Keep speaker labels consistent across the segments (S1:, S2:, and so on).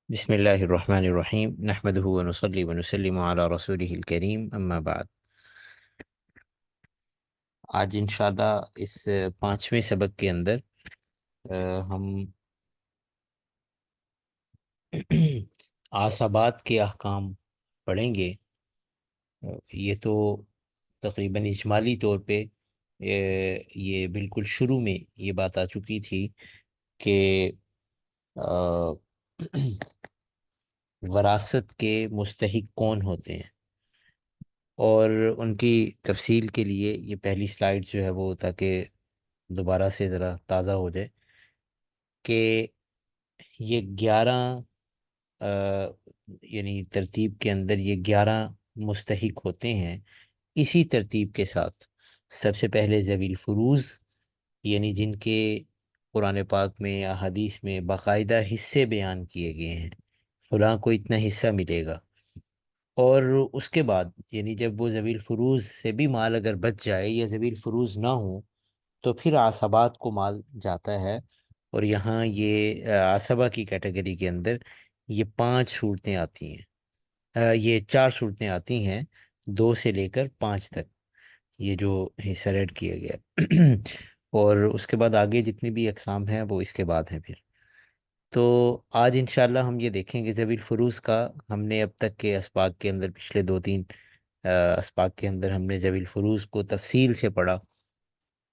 S1: بسم اللہ الرحمن الرحیم نحمدہ ونصلی ونسلم علی رسولہ الکریم اما بعد۔ آج انشاءاللہ اس پانچویں سبق کے اندر ہم عصبات کے احکام پڑھیں گے۔ یہ تو تقریباً اجمالی طور پہ یہ بالکل شروع میں یہ بات آ چکی تھی کہ آ، وراثت کے مستحق کون ہوتے ہیں، اور ان کی تفصیل کے لیے یہ پہلی سلائیڈ جو ہے وہ، تاکہ دوبارہ سے ذرا تازہ ہو جائے، کہ یہ 11 یعنی ترتیب کے اندر یہ 11 مستحق ہوتے ہیں۔ اسی ترتیب کے ساتھ سب سے پہلے ذوی الفروز، یعنی جن کے قرآن پاک میں یا حدیث میں باقاعدہ حصے بیان کیے گئے ہیں، فلاں کو اتنا حصہ ملے گا۔ اور اس کے بعد یعنی جب وہ ذوی الفروز سے بھی مال اگر بچ جائے یا ذوی الفروز نہ ہو تو پھر عصبات کو مال جاتا ہے۔ اور یہاں یہ عصبہ کی کیٹیگری کے اندر یہ 5 صورتیں آتی ہیں، یہ 4 صورتیں آتی ہیں، 2 سے لے کر 5 تک، یہ جو حصہ ایڈ کیا گیا اور اس کے بعد آگے جتنی بھی اقسام ہیں وہ اس کے بعد ہیں پھر۔ تو آج انشاءاللہ ہم یہ دیکھیں گے ذوی الفروز کا۔ ہم نے اب تک کے اسباق کے اندر پچھلے 2-3 اسباق کے اندر ہم نے ذوی الفروز کو تفصیل سے پڑھا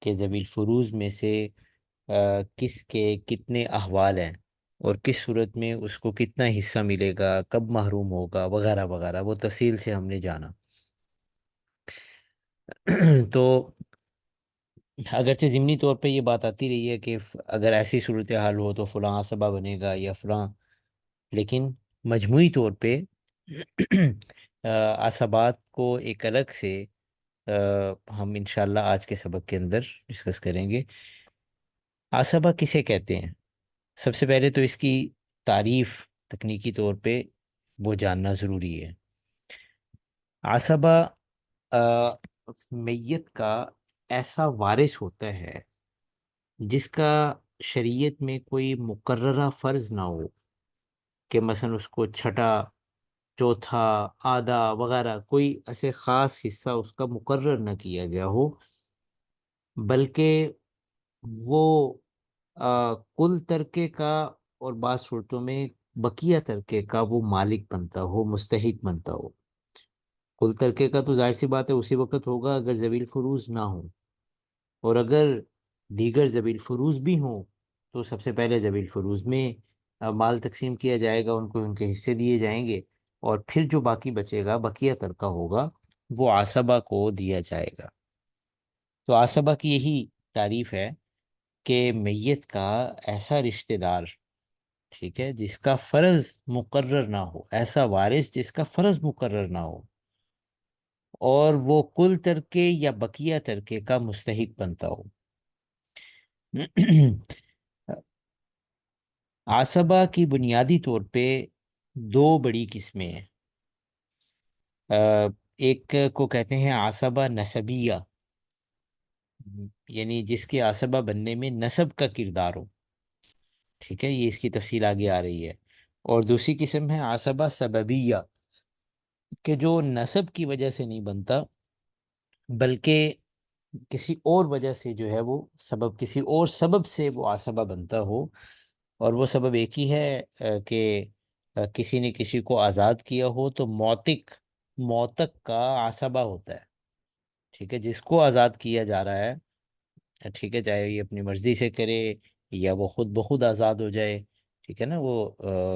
S1: کہ ذوی الفروز میں سے کس کے کتنے احوال ہیں، اور کس صورت میں اس کو کتنا حصہ ملے گا، کب محروم ہوگا، وغیرہ وغیرہ، وہ تفصیل سے ہم نے جانا۔ تو اگرچہ ضمنی طور پہ یہ بات آتی رہی ہے کہ اگر ایسی صورتحال ہو تو فلاں عصبہ بنے گا یا فلاں، لیکن مجموعی طور پہ عصبات کو ایک الگ سے ہم انشاءاللہ آج کے سبق کے اندر ڈسکس کریں گے۔ عصبہ کسے کہتے ہیں؟ سب سے پہلے تو اس کی تعریف تکنیکی طور پہ وہ جاننا ضروری ہے۔ عصبہ میت کا ایسا وارث ہوتا ہے جس کا شریعت میں کوئی مقررہ فرض نہ ہو، کہ مثلا اس کو چھٹا، چوتھا، آدھا وغیرہ کوئی ایسے خاص حصہ اس کا مقرر نہ کیا گیا ہو، بلکہ وہ کل ترکے کا اور بعض صورتوں میں بقیہ ترکے کا وہ مالک بنتا ہو، مستحق بنتا ہو۔ کل ترکے کا تو ظاہر سی بات ہے اسی وقت ہوگا اگر ذوی الفروز نہ ہو، اور اگر دیگر ذوی الفروز بھی ہوں تو سب سے پہلے ذوی الفروز میں مال تقسیم کیا جائے گا، ان کو ان کے حصے دیے جائیں گے، اور پھر جو باقی بچے گا، بقیہ ترکہ ہوگا، وہ عصبہ کو دیا جائے گا۔ تو عصبہ کی یہی تعریف ہے کہ میت کا ایسا رشتہ دار، ٹھیک ہے، جس کا فرض مقرر نہ ہو، ایسا وارث جس کا فرض مقرر نہ ہو، اور وہ کل ترکے یا بقیہ ترکے کا مستحق بنتا ہو۔ عصبہ کی بنیادی طور پہ 2 بڑی قسمیں ہیں۔ ایک کو کہتے ہیں عصبہ نسبیہ، یعنی جس کے عصبہ بننے میں نسب کا کردار ہو، ٹھیک ہے، یہ اس کی تفصیل آگے آ رہی ہے۔ اور دوسری قسم ہے عصبہ سببیہ، کہ جو نسب کی وجہ سے نہیں بنتا، بلکہ کسی اور وجہ سے جو ہے وہ سبب، کسی اور سبب سے وہ عصبہ بنتا ہو، اور وہ سبب ایک ہی ہے کہ کسی نے کسی کو آزاد کیا ہو تو موتق کا عصبہ ہوتا ہے، ٹھیک ہے، جس کو آزاد کیا جا رہا ہے، ٹھیک ہے، چاہے یہ اپنی مرضی سے کرے یا وہ خود بخود آزاد ہو جائے، ٹھیک ہے نا، وہ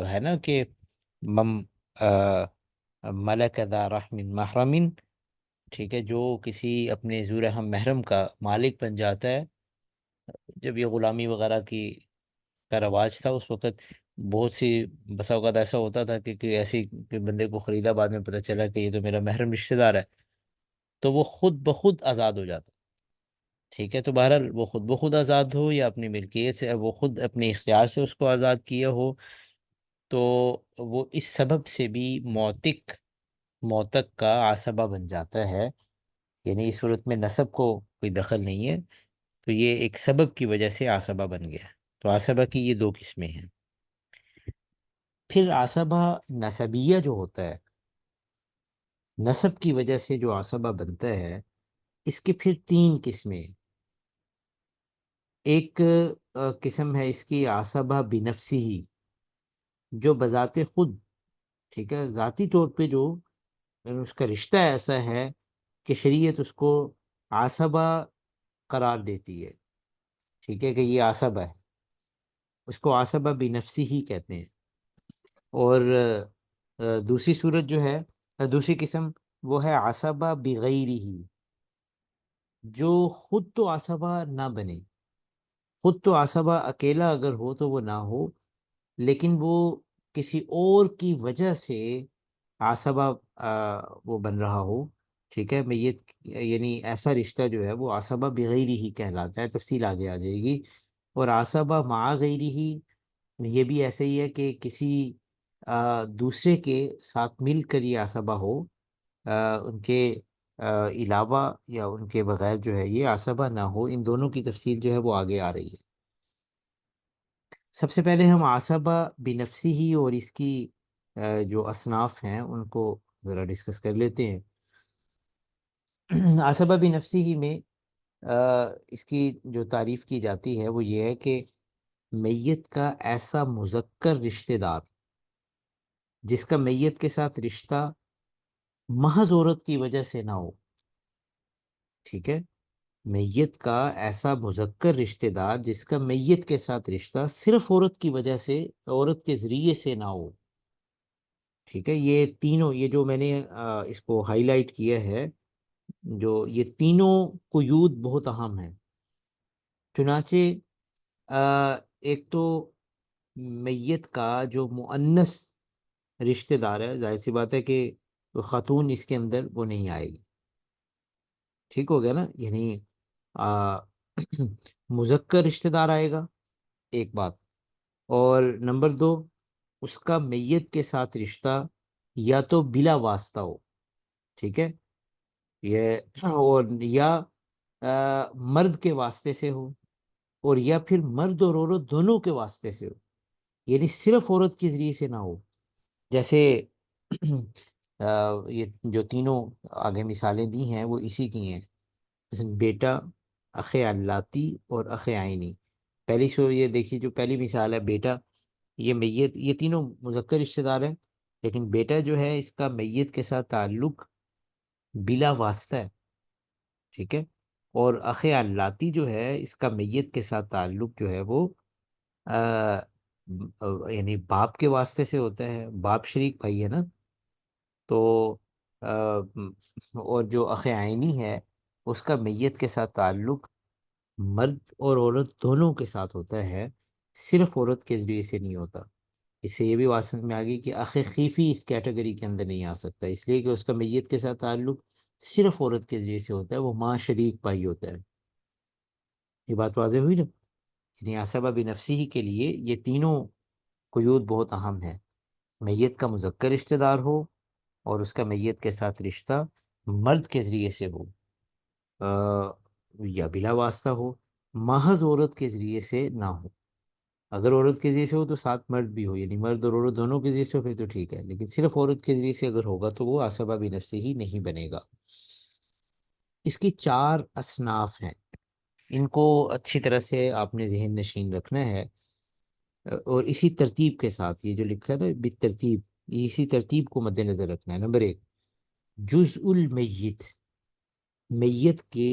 S1: ہے نا کہ مم ملک ذا رحم محرم، ٹھیک ہے، جو کسی اپنے ذو رحم محرم کا مالک بن جاتا ہے۔ جب یہ غلامی وغیرہ کا رواج تھا اس وقت، بہت سی بسا اوقات ایسا ہوتا تھا کہ ایسی کہ بندے کو خریدا، بعد میں پتہ چلا کہ یہ تو میرا محرم رشتہ دار ہے، تو وہ خود بخود آزاد ہو جاتا، ٹھیک ہے۔ تو بہرحال وہ خود بخود آزاد ہو یا اپنی ملکیت سے، وہ خود اپنے اختیار سے اس کو آزاد کیا ہو، تو وہ اس سبب سے بھی موتق کا عصبہ بن جاتا ہے، یعنی اس صورت میں نسب کو کوئی دخل نہیں ہے، تو یہ ایک سبب کی وجہ سے عصبہ بن گیا۔ تو عصبہ کی یہ 2 قسمیں ہیں۔ پھر عصبہ نسبیہ جو ہوتا ہے، نسب کی وجہ سے جو عصبہ بنتا ہے، اس کے پھر تین قسمیں۔ ایک قسم ہے اس کی عصبہ بنفسی ہی، جو بذات خود، ٹھیک ہے، ذاتی طور پہ جو اس کا رشتہ ایسا ہے کہ شریعت اس کو عصبہ قرار دیتی ہے، ٹھیک ہے، کہ یہ عصبہ ہے، اس کو عصبہ بنفسی ہی کہتے ہیں۔ اور دوسری صورت جو ہے، دوسری قسم، وہ ہے عصبہ بغیر ہی، جو خود تو عصبہ نہ بنے، خود تو عصبہ اکیلا اگر ہو تو وہ نہ ہو، لیکن وہ کسی اور کی وجہ سے عصبہ وہ بن رہا ہو، ٹھیک ہے، میت، یعنی ایسا رشتہ جو ہے وہ عصبہ بغیر ہی کہلاتا ہے، تفصیل آگے آ جائے گی۔ اور عصبہ مع غیر ہی، یہ بھی ایسے ہی ہے کہ کسی دوسرے کے ساتھ مل کر یہ عصبہ ہو، ان کے علاوہ یا ان کے بغیر جو ہے یہ عصبہ نہ ہو۔ ان دونوں کی تفصیل جو ہے وہ آگے آ رہی ہے۔ سب سے پہلے ہم عصبہ بنفسی ہی اور اس کی جو اصناف ہیں ان کو ذرا ڈسکس کر لیتے ہیں۔ عصبہ بنفسی ہی میں اس کی جو تعریف کی جاتی ہے وہ یہ ہے کہ میت کا ایسا مذکر رشتہ دار جس کا میت کے ساتھ رشتہ محض عورت کی وجہ سے نہ ہو، ٹھیک ہے، میت کا ایسا مذکر رشتہ دار جس کا میت کے ساتھ رشتہ صرف عورت کی وجہ سے، عورت کے ذریعے سے نہ ہو، ٹھیک ہے، یہ تینوں، یہ جو میں نے اس کو ہائی لائٹ کیا ہے، جو یہ تینوں قیود بہت اہم ہیں۔ چنانچہ ایک تو میت کا جو مؤنث رشتہ دار ہے، ظاہر سی بات ہے کہ خاتون اس کے اندر وہ نہیں آئے گی، ٹھیک ہو گیا نا، یعنی آ، مذکر رشتہ دار آئے گا، ایک بات۔ اور نمبر دو، اس کا میت کے ساتھ رشتہ یا تو بلا واسطہ ہو، ٹھیک ہے، یہ، اور یا مرد کے واسطے سے ہو، اور یا پھر مرد اور عورت دونوں کے واسطے سے ہو، یعنی صرف عورت کے ذریعے سے نہ ہو۔ جیسے یہ جو تینوں آگے مثالیں دی ہیں وہ اسی کی ہیں، مثلا بیٹا، اخ علاتی اور اخ عینی۔ پہلی سو یہ دیکھیے، جو پہلی مثال ہے بیٹا، یہ میت، یہ تینوں مذکر رشتہ دار ہیں، لیکن بیٹا جو ہے اس کا میت کے ساتھ تعلق بلا واسطہ ہے، ٹھیک ہے، اور اخ علاتی جو ہے اس کا میت کے ساتھ تعلق جو ہے وہ آ، یعنی باپ کے واسطے سے ہوتا ہے، باپ شریک بھائی ہے نا، تو اور جو اخ عینی ہے اس کا میت کے ساتھ تعلق مرد اور عورت دونوں کے ساتھ ہوتا ہے، صرف عورت کے ذریعے سے نہیں ہوتا۔ اس سے یہ بھی بات سمجھ میں آ گئی کہ اخ خیفی اس کیٹیگری کے اندر نہیں آ سکتا، اس لیے کہ اس کا میت کے ساتھ تعلق صرف عورت کے ذریعے سے ہوتا ہے، وہ ماں شریک بھائی ہوتا ہے۔ یہ بات واضح ہوئی نا؟ یعنی عصبہ بنفسی ہی کے لیے یہ تینوں قیود بہت اہم ہے، میت کا مذکر رشتہ دار ہو، اور اس کا میت کے ساتھ رشتہ مرد کے ذریعے سے ہو، یا بلا واسطہ ہو، محض عورت کے ذریعے سے نہ ہو۔ اگر عورت کے ذریعے سے ہو تو ساتھ مرد بھی ہو، یعنی مرد اور عورت دونوں کے ذریعے سے ہو پھر تو ٹھیک ہے، لیکن صرف عورت کے ذریعے سے اگر ہوگا تو وہ عصبہ بنفسی ہی نہیں بنے گا۔ اس کی چار اصناف ہیں، ان کو اچھی طرح سے آپ نے ذہن نشین رکھنا ہے، اور اسی ترتیب کے ساتھ یہ جو لکھا ہے نا بالترتیب، اسی ترتیب کو مد نظر رکھنا ہے۔ نمبر ایک، جزء المیت، میت کے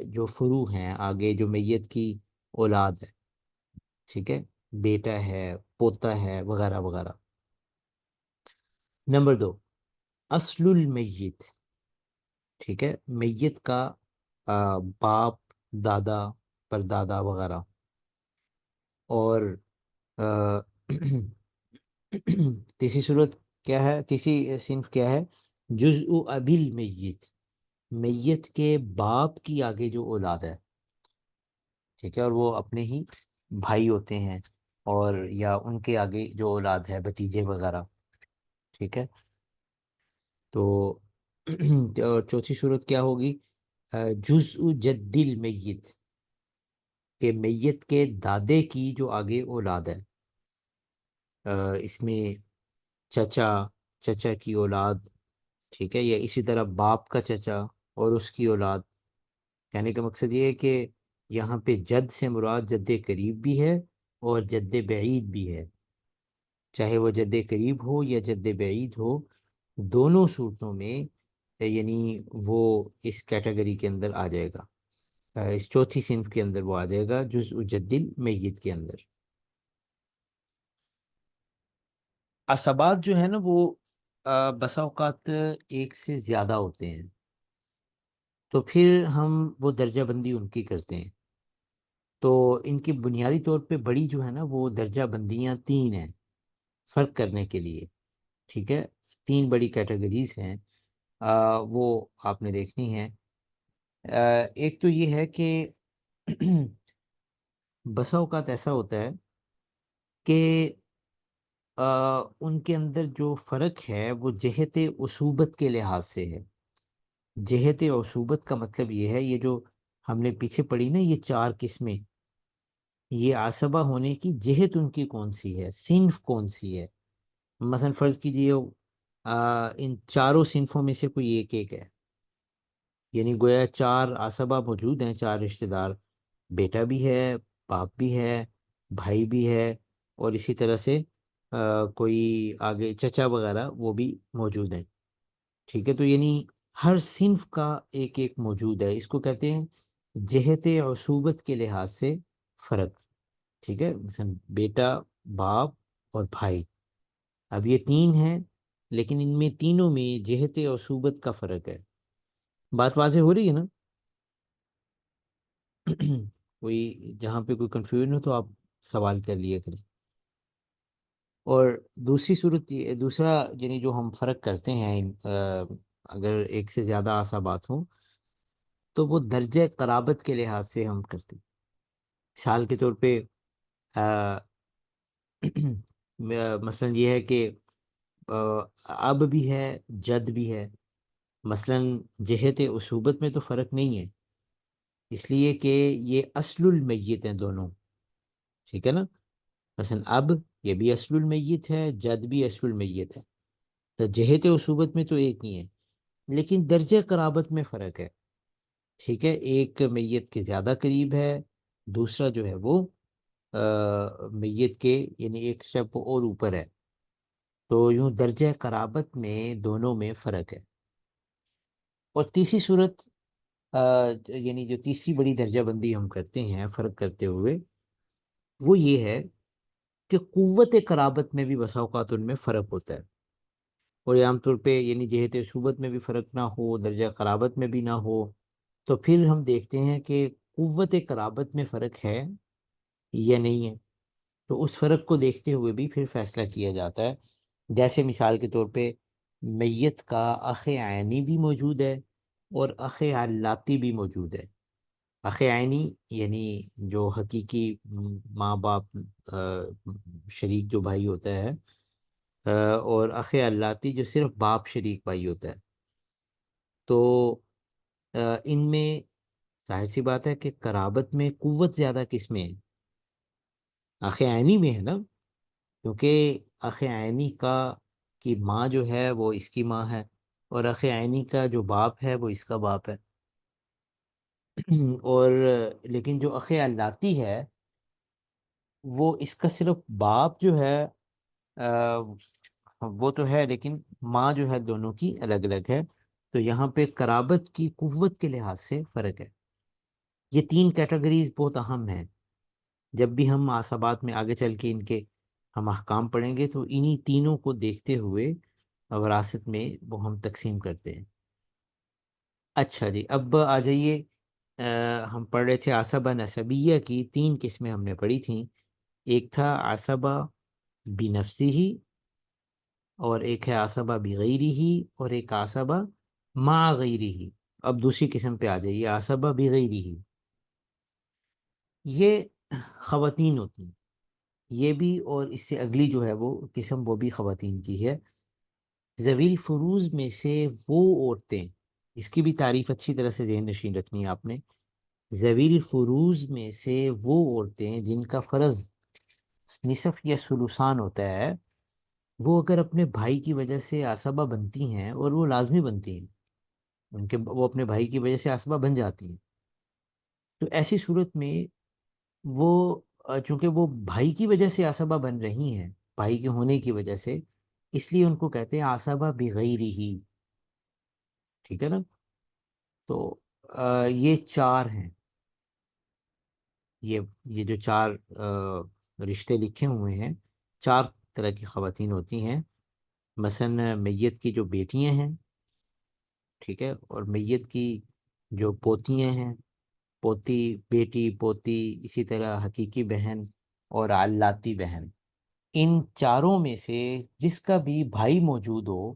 S1: جو فروع ہیں، آگے جو میت کی اولاد ہے، ٹھیک ہے، بیٹا ہے، پوتا ہے، وغیرہ وغیرہ۔ نمبر دو، اصل المیت، ٹھیک ہے، میت کا باپ، دادا، پردادا وغیرہ۔ اور آ، تیسری صورت کیا ہے، تیسری صنف کیا ہے، جزء ابی المیت، میت کے باپ کی آگے جو اولاد ہے، ٹھیک ہے، اور وہ اپنے ہی بھائی ہوتے ہیں، اور یا ان کے آگے جو اولاد ہے، بھتیجے وغیرہ، ٹھیک ہے۔ تو اور چوتھی صورت کیا ہوگی، جزء جد المیت، کہ میت کے دادے کی جو آگے اولاد ہے، اس میں چچا، چچا کی اولاد، ٹھیک ہے، یا اسی طرح باپ کا چچا اور اس کی اولاد. کہنے کا مقصد یہ ہے کہ یہاں پہ جد سے مراد جد قریب بھی ہے اور جد بعید بھی ہے. چاہے وہ جد قریب ہو یا جد بعید ہو، دونوں صورتوں میں یعنی وہ اس کیٹیگری کے اندر آ جائے گا، اس چوتھی صنف کے اندر وہ آ جائے گا، جزء جد المیت کے اندر. عصبات جو ہے نا وہ بسا اوقات ایک سے زیادہ ہوتے ہیں، تو پھر ہم وہ درجہ بندی ان کی کرتے ہیں. تو ان کی بنیادی طور پہ بڑی جو ہے نا وہ درجہ بندیاں تین ہیں فرق کرنے کے لیے. ٹھیک ہے، تین بڑی کیٹیگریز ہیں، وہ آپ نے دیکھنی ہے. ایک تو یہ ہے کہ بسا اوقات ایسا ہوتا ہے کہ ان کے اندر جو فرق ہے وہ جہت اصوبت کے لحاظ سے ہے. جہت اصوبت کا مطلب یہ ہے، یہ جو ہم نے پیچھے پڑھی نا یہ چار قسمیں، یہ عصبہ ہونے کی جہت ان کی کون سی ہے، صنف کون سی ہے. مثلا فرض کیجئے ان چاروں صنفوں میں سے کوئی ایک ایک ہے، یعنی گویا چار عصبہ موجود ہیں، چار رشتہ دار، بیٹا بھی ہے، باپ بھی ہے، بھائی بھی ہے، اور اسی طرح سے کوئی آگے چچا وغیرہ وہ بھی موجود ہیں. ٹھیک ہے، تو یعنی ہر صنف کا ایک ایک موجود ہے. اس کو کہتے ہیں جہت عصوبت کے لحاظ سے فرق. ٹھیک ہے، مثلا بیٹا، باپ اور بھائی، اب یہ تین ہیں، لیکن ان میں تینوں میں جہت عصوبت کا فرق ہے. بات واضح ہو رہی ہے نا؟ کوئی جہاں پہ کوئی کنفیوژن ہو تو آپ سوال کر لیے کریں. اور دوسری صورت دوسرا یعنی جو ہم فرق کرتے ہیں اگر ایک سے زیادہ عصبات ہوں تو وہ درجہ قرابت کے لحاظ سے ہم کرتے ہیں. مثال کے طور پہ آ، مثلا یہ ہے کہ اب بھی ہے، جد بھی ہے. مثلا جہت اصوبت میں تو فرق نہیں ہے، اس لیے کہ یہ اصل المیت ہیں دونوں. ٹھیک ہے نا، مثلا اب یہ بھی اصل المیت ہے، جد بھی اصل المیت ہے. تو جہت اصوبت میں تو ایک ہی ہے، لیکن درجہ قرابت میں فرق ہے. ٹھیک ہے، ایک میت کے زیادہ قریب ہے، دوسرا جو ہے وہ میت کے یعنی ایک سٹیپ اور اوپر ہے. تو یوں درجہ قرابت میں دونوں میں فرق ہے. اور تیسری صورت یعنی جو تیسری بڑی درجہ بندی ہم کرتے ہیں فرق کرتے ہوئے، وہ یہ ہے کہ قوت قرابت میں بھی بسا اوقات ان میں فرق ہوتا ہے. اور یہ عام طور پہ یعنی جہت صوبت میں بھی فرق نہ ہو، درجہ قرابت میں بھی نہ ہو، تو پھر ہم دیکھتے ہیں کہ قوت قرابت میں فرق ہے یا نہیں ہے. تو اس فرق کو دیکھتے ہوئے بھی پھر فیصلہ کیا جاتا ہے. جیسے مثال کے طور پہ میت کا اخ عینی بھی موجود ہے اور اخ علاتی بھی موجود ہے. اخ عینی یعنی جو حقیقی ماں باپ شریک جو بھائی ہوتا ہے، اور اخ علاتی جو صرف باپ شریک بھائی ہوتا ہے. تو ان میں ظاہر سی بات ہے کہ قرابت میں قوت زیادہ کس میں ہے؟ اخ عینی میں ہے نا، کیونکہ اخ عینی کا کی ماں جو ہے وہ اس کی ماں ہے، اور اخ عینی کا جو باپ ہے وہ اس کا باپ ہے. اور لیکن جو اخ علاتی ہے وہ اس کا صرف باپ جو ہے وہ تو ہے، لیکن ماں جو ہے دونوں کی الگ الگ ہے. تو یہاں پہ قرابت کی قوت کے لحاظ سے فرق ہے. یہ تین کیٹیگریز بہت اہم ہیں. جب بھی ہم عصبات میں آگے چل کے ان کے ہم احکام پڑھیں گے تو انہی تینوں کو دیکھتے ہوئے وراثت میں وہ ہم تقسیم کرتے ہیں. اچھا جی، اب آ جائیے، ہم پڑھ رہے تھے عصبہ نسبیہ کی تین قسمیں ہم نے پڑھی تھیں. ایک تھا عصبہ بنفسی ہی، اور ایک ہے عصبہ بغیری ہی، اور ایک عصبہ مع غیری ہی. اب دوسری قسم پہ آ جائیے، عصبہ بغیری ہی. یہ خواتین ہوتی ہیں یہ بھی، اور اس سے اگلی جو ہے وہ قسم وہ بھی خواتین کی ہے. ذوی الفروز میں سے وہ عورتیں، اس کی بھی تعریف اچھی طرح سے ذہن نشین رکھنی ہے آپ نے. ذوی الفروز میں سے وہ عورتیں جن کا فرض نصف یا سلوسان ہوتا ہے، وہ اگر اپنے بھائی کی وجہ سے عصبہ بنتی ہیں، اور وہ لازمی بنتی ہیں، وہ اپنے بھائی کی وجہ سے عصبہ بن جاتی ہیں، تو ایسی صورت میں وہ چونکہ وہ بھائی کی وجہ سے عصبہ بن رہی ہیں، بھائی کے ہونے کی وجہ سے، اس لیے ان کو کہتے ہیں عصبہ بغیر ہی، ٹھیک ہے نا؟ تو یہ چار ہیں، یہ جو چار رشتے لکھے ہوئے ہیں، چار طرح کی خواتین ہوتی ہیں. مثلا میت کی جو بیٹیاں ہیں، ٹھیک ہے، اور میت کی جو پوتیاں ہیں، پوتی، بیٹی، پوتی، اسی طرح حقیقی بہن اور علاتی بہن، ان چاروں میں سے جس کا بھی بھائی موجود ہو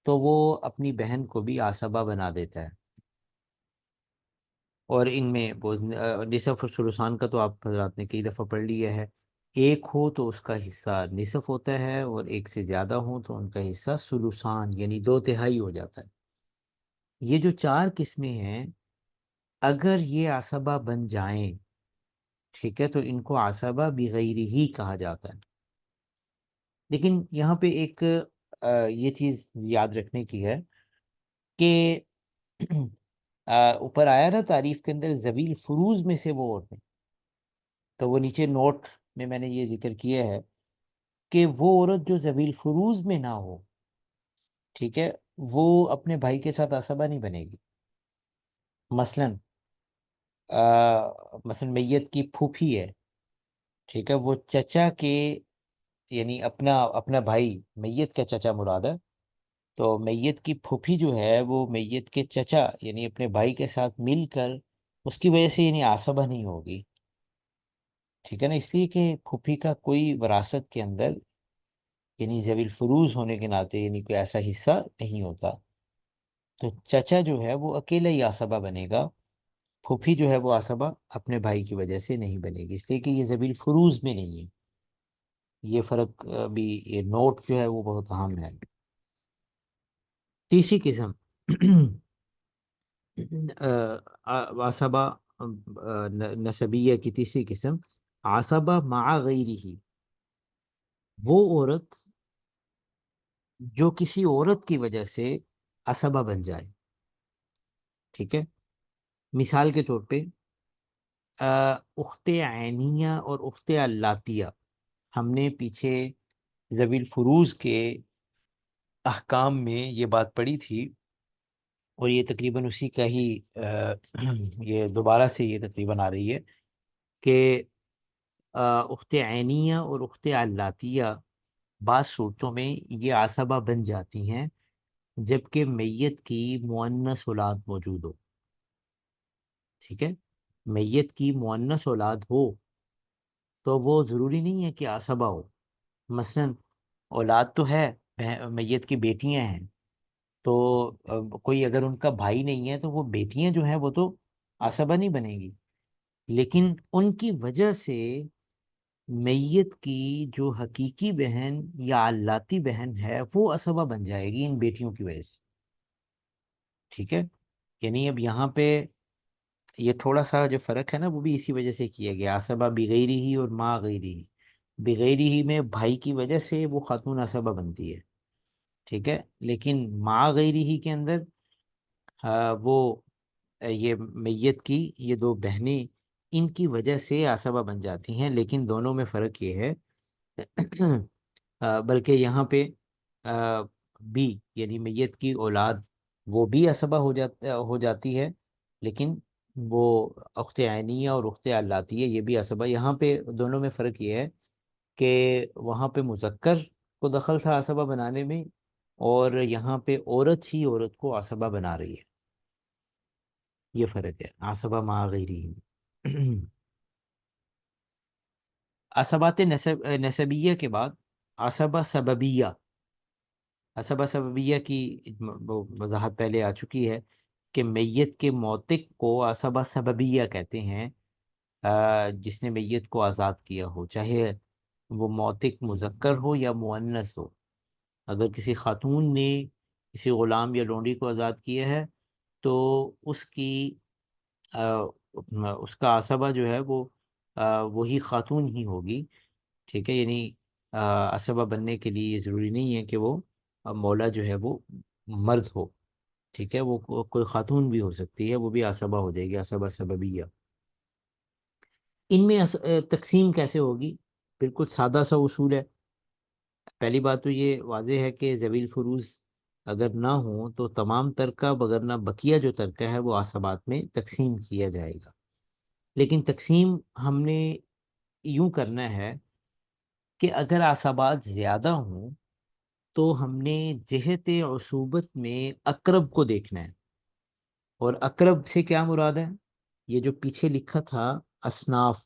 S1: تو وہ اپنی بہن کو بھی عصبہ بنا دیتا ہے. اور ان میں وہ نصف اور ثلثان کا تو آپ حضرات نے کئی دفعہ پڑھ لیا ہے. ایک ہو تو اس کا حصہ نصف ہوتا ہے، اور ایک سے زیادہ ہوں تو ان کا حصہ ثلثان یعنی دو تہائی ہو جاتا ہے. یہ جو چار قسمیں ہیں، اگر یہ عصبہ بن جائیں، ٹھیک ہے، تو ان کو عصبہ بغیر ہی کہا جاتا ہے. لیکن یہاں پہ ایک یہ چیز یاد رکھنے کی ہے کہ اوپر آیا نا تعریف کے اندر ذویل فروز میں سے وہ عورتیں، تو وہ نیچے نوٹ میں نے یہ ذکر کیا ہے کہ وہ عورت جو ذویل فروز میں نہ ہو، ٹھیک ہے، وہ اپنے بھائی کے ساتھ عصبہ نہیں بنے گی. مثلا مثلا میت کی پھوپھی ہے، ٹھیک ہے، وہ چچا کے، یعنی اپنا اپنا بھائی، میت کا چچا مراد ہے، تو میت کی پھوپھی جو ہے وہ میت کے چچا یعنی اپنے بھائی کے ساتھ مل کر اس کی وجہ سے یعنی عصبہ نہیں ہوگی، ٹھیک ہے نا، اس لیے کہ پھوپھی کا کوئی وراثت کے اندر یعنی ذوی الفروز ہونے کے ناطے یعنی کوئی ایسا حصہ نہیں ہوتا. تو چچا جو ہے وہ اکیلا ہی عصبہ بنے گا، پھوپھی جو ہے وہ عصبہ اپنے بھائی کی وجہ سے نہیں بنے گی، اس لیے کہ یہ ذوی الفروز میں نہیں ہے. یہ فرق بھی، یہ نوٹ جو ہے وہ بہت اہم ہے. تیسری قسم عصبہ نسبیہ کی تیسری قسم، عصبہ مع غیرہ، وہ عورت جو کسی عورت کی وجہ سے عصبہ بن جائے، ٹھیک ہے. مثال کے طور پہ اخت عینیہ اور اخت علاتیہ، ہم نے پیچھے ذوی الفروز کے احکام میں یہ بات پڑھی تھی، اور یہ تقریباً اسی کا ہی یہ دوبارہ سے یہ تقریباً آ رہی ہے کہ اخت عینیہ اور اخت علاتیہ بعض صورتوں میں یہ عصبہ بن جاتی ہیں جبکہ میت کی مؤنث اولاد موجود ہو، ٹھیک ہے. میت کی مؤنث اولاد ہو تو وہ ضروری نہیں ہے کہ عصبہ ہو. مثلا اولاد تو ہے، میت کی بیٹیاں ہیں، تو کوئی اگر ان کا بھائی نہیں ہے تو وہ بیٹیاں جو ہیں وہ تو عصبہ نہیں بنے گی، لیکن ان کی وجہ سے میت کی جو حقیقی بہن یا علاتی بہن ہے وہ عصبہ بن جائے گی ان بیٹیوں کی وجہ سے، ٹھیک ہے. یعنی اب یہاں پہ یہ تھوڑا سا جو فرق ہے نا وہ بھی اسی وجہ سے کیا گیا، عصبہ بغیر ہی اور ما غیر ہی. بغیر ہی میں بھائی کی وجہ سے وہ خاتون عصبہ بنتی ہے، ٹھیک ہے، لیکن ما غیر ہی کے اندر وہ یہ میت کی یہ دو بہنیں ان کی وجہ سے عصبہ بن جاتی ہیں، لیکن دونوں میں فرق یہ ہے بلکہ یہاں پہ بھی یعنی میت کی اولاد وہ بھی عصبہ ہو جاتی ہے، لیکن وہ اخت عینیہ اور اخت علاتیہ یہ بھی عصبہ. یہاں پہ دونوں میں فرق یہ ہے کہ وہاں پہ مذکر کو دخل تھا عصبہ بنانے میں، اور یہاں پہ عورت ہی عورت کو عصبہ بنا رہی ہے. یہ فرق ہے عصبہ مع غیری. عصبات نسبیہ کے بعد عصبہ سببیہ. عصبہ سببیہ کی وضاحت پہلے آ چکی ہے کہ میت کے موتق کو عصبہ سببیہ کہتے ہیں، جس نے میت کو آزاد کیا ہو، چاہے وہ موتق مذکر ہو یا مؤنث ہو. اگر کسی خاتون نے کسی غلام یا لونڈی کو آزاد کیا ہے تو اس کی اس کا عصبہ جو ہے وہ وہی خاتون ہی ہوگی، ٹھیک ہے، یعنی اسبہ بننے کے لیے یہ ضروری نہیں ہے کہ وہ مولا جو ہے وہ مرد ہو، ٹھیک ہے، وہ کوئی خاتون بھی ہو سکتی ہے، وہ بھی اسبہ ہو جائے گی، اسبہ سببیہ۔ ان میں تقسیم کیسے ہوگی؟ بالکل سادہ سا اصول ہے۔ پہلی بات تو یہ واضح ہے کہ ذوی الفروز اگر نہ ہوں تو تمام ترکہ بگرنہ بقیہ جو ترکہ ہے وہ عصبات میں تقسیم کیا جائے گا، لیکن تقسیم ہم نے یوں کرنا ہے کہ اگر عصبات زیادہ ہوں تو ہم نے جہت عصوبت میں اقرب کو دیکھنا ہے، اور اقرب سے کیا مراد ہے؟ یہ جو پیچھے لکھا تھا اصناف،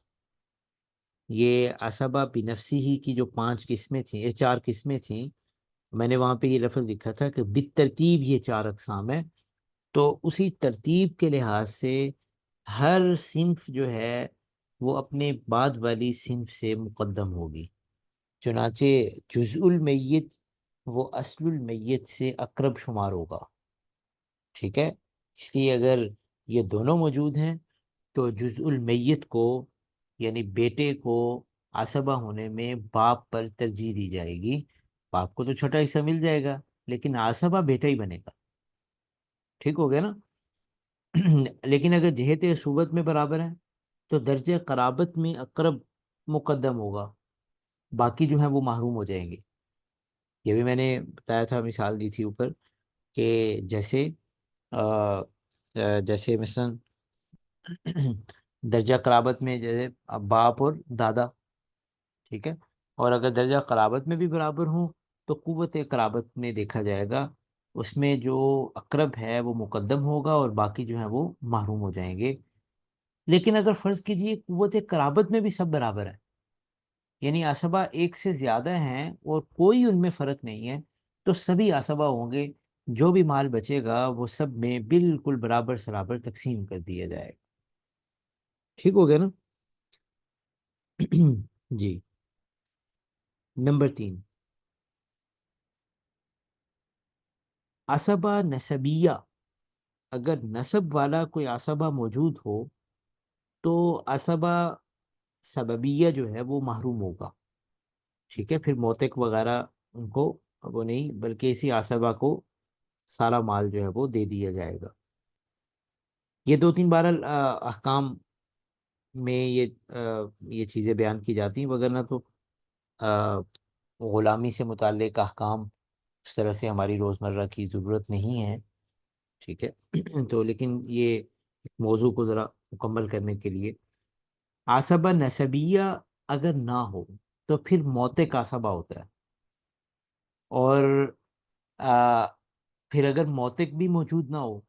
S1: یہ عصبہ بنفسی ہی کی جو 5 قسمیں تھیں، یہ 4 قسمیں تھیں، میں نے وہاں پہ یہ لفظ لکھا تھا کہ بالترتیب یہ 4 اقسام ہے، تو اسی ترتیب کے لحاظ سے ہر صنف جو ہے وہ اپنے بعد والی صنف سے مقدم ہوگی، چنانچہ جزء المیت وہ اصل المیت سے اقرب شمار ہوگا، ٹھیک ہے۔ اس لیے اگر یہ دونوں موجود ہیں تو جزء المیت کو یعنی بیٹے کو عصبہ ہونے میں باپ پر ترجیح دی جائے گی، باپ کو تو چھوٹا حصہ مل جائے گا لیکن عصبہ بیٹا ہی بنے گا، ٹھیک ہو گیا نا؟ لیکن اگر جہت صوبت میں برابر ہے تو درجہ قرابت میں اقرب مقدم ہوگا، باقی جو ہیں وہ محروم ہو جائیں گے۔ یہ بھی میں نے بتایا تھا، مثال دی تھی اوپر، کہ جیسے جیسے مثلا درجہ قرابت میں جیسے باپ اور دادا، ٹھیک ہے، اور اگر درجہ قرابت میں بھی برابر ہوں تو قوت قرابت میں دیکھا جائے گا، اس میں جو اقرب ہے وہ مقدم ہوگا اور باقی جو ہیں وہ محروم ہو جائیں گے۔ لیکن اگر فرض کیجئے قوت قرابت میں بھی سب برابر ہے، یعنی عصبہ ایک سے زیادہ ہیں اور کوئی ان میں فرق نہیں ہے، تو سبھی عصبہ ہوں گے، جو بھی مال بچے گا وہ سب میں بالکل برابر سرابر تقسیم کر دیا جائے گا، ٹھیک ہو گیا نا؟ جی، نمبر 3، عصبہ نسبیہ، اگر نسب والا کوئی عصبہ موجود ہو تو عصبہ سببیہ جو ہے وہ محروم ہوگا، ٹھیک ہے، پھر موتق وغیرہ ان کو وہ نہیں، بلکہ اسی عصبہ کو سارا مال جو ہے وہ دے دیا جائے گا۔ یہ 2-3 بار احکام میں یہ چیزیں بیان کی جاتی ہیں، وگرنہ تو آ، غلامی سے متعلق احکام اس طرح سے ہماری روزمرہ کی ضرورت نہیں ہے، ٹھیک ہے۔ تو لیکن یہ موضوع کو ذرا مکمل کرنے کے لیے، عصبہ نسبیہ اگر نہ ہو تو پھر موتق عصبہ ہوتا ہے، اور آ، پھر اگر موتق بھی موجود نہ ہو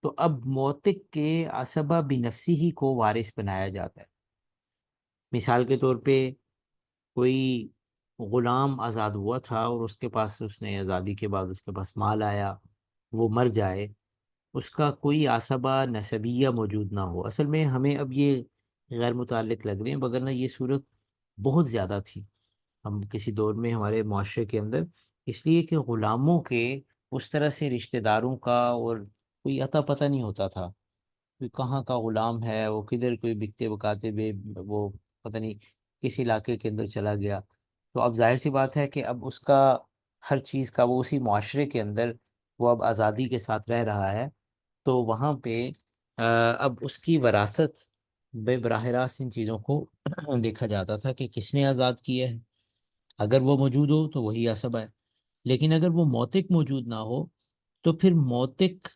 S1: تو اب موتق کے عصبہ بنفسی ہی کو وارث بنایا جاتا ہے۔ مثال کے طور پہ کوئی غلام آزاد ہوا تھا اور اس کے پاس، اس نے آزادی کے بعد اس کے پاس مال آیا، وہ مر جائے، اس کا کوئی عصبہ نسبیہ موجود نہ ہو، اصل میں ہمیں اب یہ غیر متعلق لگ رہے ہیں، وگرنہ یہ صورت بہت زیادہ تھی ہم کسی دور میں ہمارے معاشرے کے اندر، اس لیے کہ غلاموں کے اس طرح سے رشتہ داروں کا اور کوئی عطا پتہ نہیں ہوتا تھا، کوئی کہاں کا غلام ہے، وہ کدھر کوئی بکتے بکاتے ہوئے وہ پتہ نہیں کس علاقے کے اندر چلا گیا، تو اب ظاہر سی بات ہے کہ اب اس کا ہر چیز کا وہ اسی معاشرے کے اندر وہ اب آزادی کے ساتھ رہ رہا ہے، تو وہاں پہ اب اس کی وراثت بے براہ راست ان چیزوں کو دیکھا جاتا تھا کہ کس نے آزاد کیا ہے، اگر وہ موجود ہو تو وہی عصبہ ہے، لیکن اگر وہ موتق موجود نہ ہو تو پھر موتق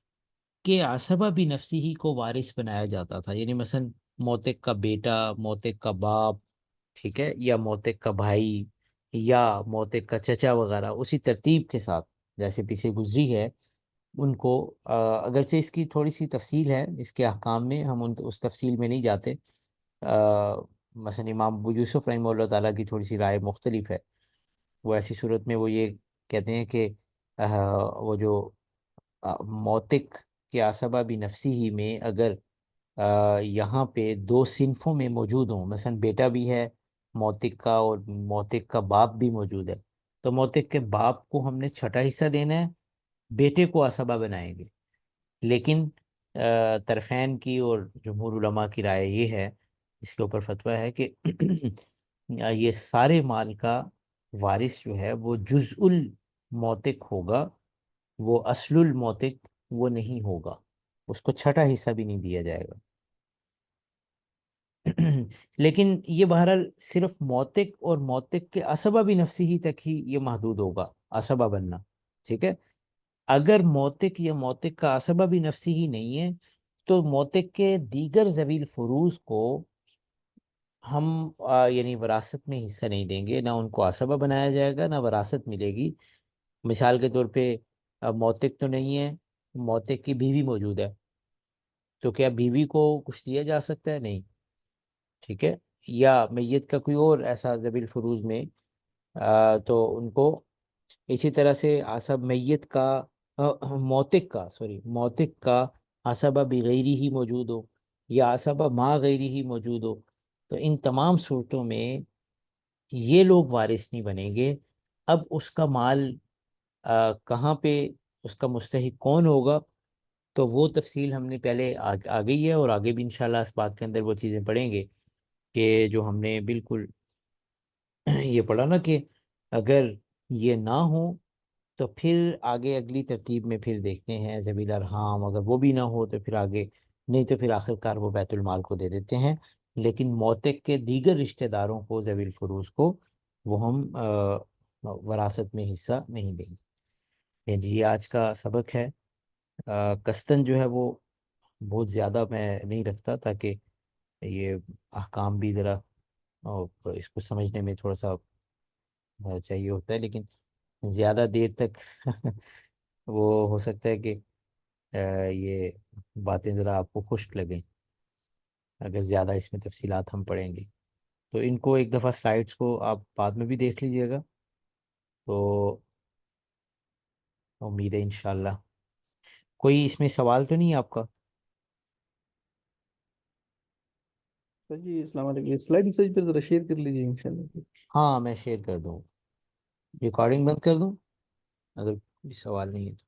S1: کے عصبہ بھی نفسی ہی کو وارث بنایا جاتا تھا، یعنی مثلا موتق کا بیٹا، موتق کا باپ، ٹھیک ہے، یا موتق کا بھائی، یا موتق کا چچا وغیرہ، اسی ترتیب کے ساتھ جیسے پیچھے گزری ہے ان کو اگرچہ اس کی تھوڑی سی تفصیل ہے اس کے احکام میں، ہم اس تفصیل میں نہیں جاتے، مثلا امام ابو یوسف رحمہ اللہ تعالیٰ کی تھوڑی سی رائے مختلف ہے، وہ ایسی صورت میں وہ یہ کہتے ہیں کہ وہ جو موتق کے عصبہ بھی نفسی ہی میں اگر یہاں پہ 2 صنفوں میں موجود ہوں، مثلا بیٹا بھی ہے موتق کا اور موتق کا باپ بھی موجود ہے، تو موتق کے باپ کو ہم نے چھٹا حصہ دینا ہے، بیٹے کو عصبہ بنائیں گے، لیکن طرفین کی اور جمہور علماء کی رائے یہ ہے، اس کے اوپر فتویٰ ہے کہ یہ سارے مال کا وارث جو ہے وہ جزء الموتق ہوگا، وہ اصل الموتق وہ نہیں ہوگا، اس کو چھٹا حصہ بھی نہیں دیا جائے گا۔ لیکن یہ بہرحال صرف موتق اور موتق کے اسبہ بھی نفسی ہی تک ہی یہ محدود ہوگا، اسبہ بننا، ٹھیک ہے۔ اگر موتق یا موتق کا اسبہ بھی نفسی ہی نہیں ہے تو موتق کے دیگر ذوی فروز کو ہم یعنی وراثت میں حصہ نہیں دیں گے، نہ ان کو اسبہ بنایا جائے گا، نہ وراثت ملے گی۔ مثال کے طور پہ موتق تو نہیں ہے، موتق کی بیوی موجود ہے، تو کیا بیوی کو کچھ دیا جا سکتا ہے؟ نہیں، ٹھیک ہے۔ یا میت کا کوئی اور ایسا ذوی الفروز میں تو ان کو اسی طرح سے عصب میت کا موتق کا عصبہ بغیری ہی موجود ہو یا عصبہ ما غیری ہی موجود ہو، تو ان تمام صورتوں میں یہ لوگ وارث نہیں بنیں گے۔ اب اس کا مال کہاں پہ، اس کا مستحق کون ہوگا، تو وہ تفصیل ہم نے پہلے آ گئی ہے، اور آگے بھی انشاءاللہ اس بات کے اندر وہ چیزیں پڑھیں گے کہ جو ہم نے بالکل یہ پڑھا نا کہ اگر یہ نہ ہو تو پھر آگے اگلی ترتیب میں پھر دیکھتے ہیں ذوی الارحام، اگر وہ بھی نہ ہو تو پھر آگے، نہیں تو پھر آخر کار وہ بیت المال کو دے دیتے ہیں، لیکن موتق کے دیگر رشتہ داروں کو ذوی الفروز کو وہ ہم وراثت میں حصہ نہیں دیں گے۔ جی یہ آج کا سبق ہے۔ قصداً جو ہے وہ بہت زیادہ میں نہیں رکھتا تاکہ یہ احکام بھی ذرا اس کو سمجھنے میں تھوڑا سا چاہیے ہوتا ہے، لیکن زیادہ دیر تک وہ ہو سکتا ہے کہ یہ باتیں ذرا آپ کو خشک لگیں اگر زیادہ اس میں تفصیلات ہم پڑھیں گے۔ تو ان کو ایک دفعہ سلائڈس کو آپ بعد میں بھی دیکھ لیجئے گا، تو امید ہے انشاءاللہ۔ کوئی اس میں سوال تو نہیں ہے آپ کا؟
S2: سر جی السلام علیکم، سلائڈ میسج پہ ذرا شیئر کر لیجیے انشاءاللہ۔
S1: ہاں میں شیئر کر دوں، ریکارڈنگ بند کر دوں اگر کوئی سوال نہیں ہے تو۔